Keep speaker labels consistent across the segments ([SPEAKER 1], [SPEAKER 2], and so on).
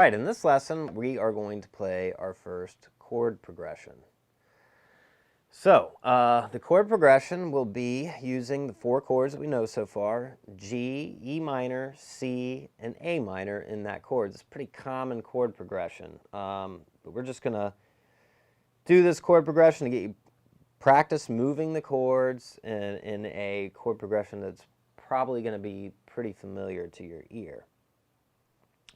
[SPEAKER 1] right, in this lesson, we are going to play our first chord progression. So, the chord progression will be using the 4 chords that we know so far, G, E minor, C, and A minor in that chord. It's a pretty common chord progression. But we're just going to do this chord progression to get you practice moving the chords in a chord progression that's probably going to be pretty familiar to your ear.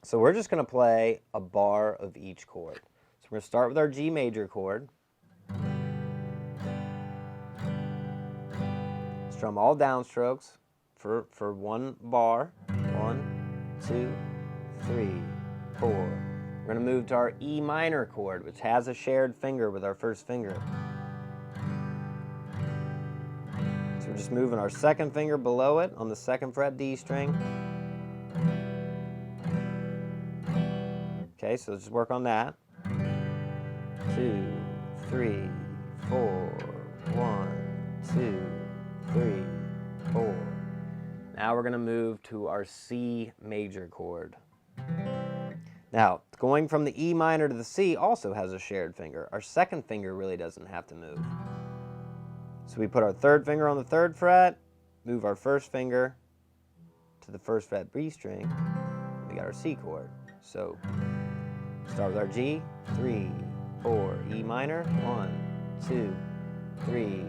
[SPEAKER 1] So we're just going to play a bar of each chord. So we're going to start with our G major chord. Strum all downstrokes for 1 bar. 1, 2, 3, 4. We're going to move to our E minor chord, which has a shared finger with our first finger. So we're just moving our second finger below it on the 2nd fret D string. Okay, so let's just work on that. 2, 3, 4, 1, 2, 3, 4. Now we're going to move to our C major chord. Now, going from the E minor to the C also has a shared finger. Our second finger really doesn't have to move. So we put our 3rd finger on the 3rd fret, move our 1st finger to the 1st fret B string, and we got our C chord. So start with our G, 3, 4, E minor, 1, 2, 3,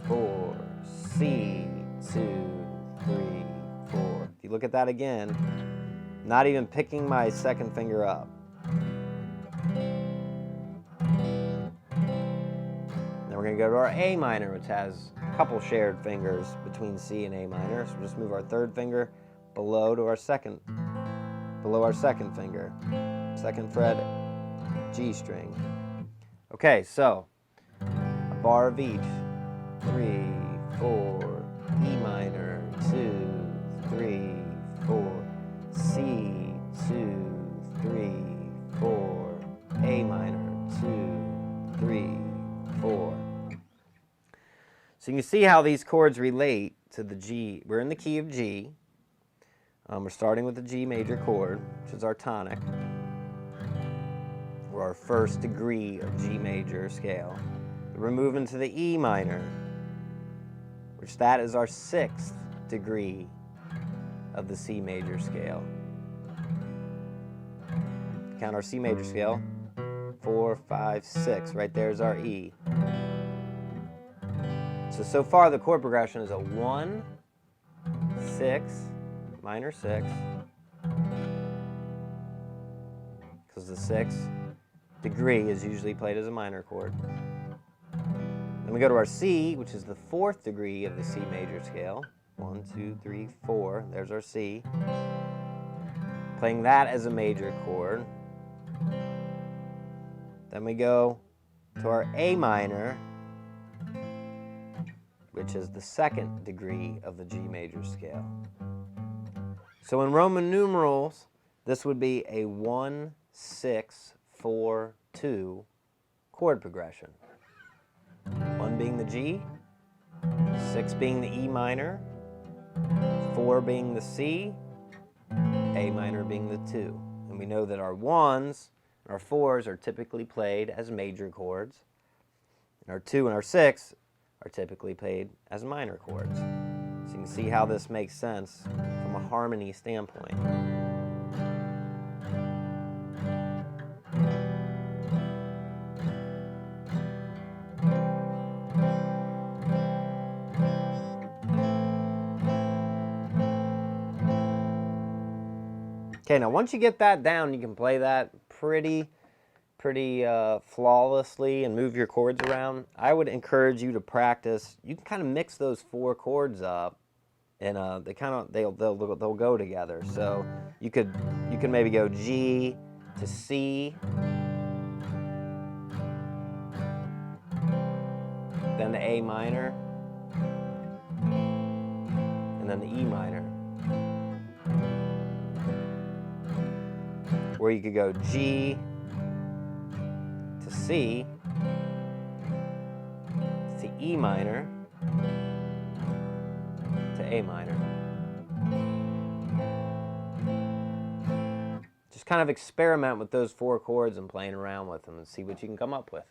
[SPEAKER 1] 4, C, 2, 3, 4. If you look at that again, not even picking my 2nd finger up. Then we're going to go to our A minor, which has a couple shared fingers between C and A minor. So we'll just move our 3rd finger below to our second finger. 2nd fret G string. Okay, so a bar of each. 3, 4, E minor, 2, 3, 4, C, 2, 3, 4, A minor, 2, 3, 4. So you can see how these chords relate to the G. We're in the key of G. We're starting with the G major chord, which is our tonic, or our 1st degree of G major scale. We're moving to the E minor, which that is our 6th degree of the C major scale. Count our C major scale. 4, 5, 6. Right there is our E. So far the chord progression is a 1, 6, minor 6, because the 6th degree is usually played as a minor chord. Then we go to our C, which is the 4th degree of the C major scale. 1, 2, 3, 4. There's our C. Playing that as a major chord. Then we go to our A minor, which is the 2nd degree of the G major scale. So in Roman numerals, this would be a 1, 6, 4, 2 chord progression. 1 being the G, 6 being the E minor, 4 being the C, A minor being the 2. And we know that our 1s and our 4s are typically played as major chords, and our 2 and our 6 are typically played as minor chords. So you can see how this makes sense from a harmony standpoint. Okay, now once you get that down, you can play that pretty flawlessly and move your chords around. I would encourage you to practice. You can kind of mix those 4 chords up, and they'll go together. So you could maybe go G to C, then the A minor, and then the E minor. Or you could go G to C to E minor to A minor. just kind of experiment with those 4 chords and playing around with them and see what you can come up with.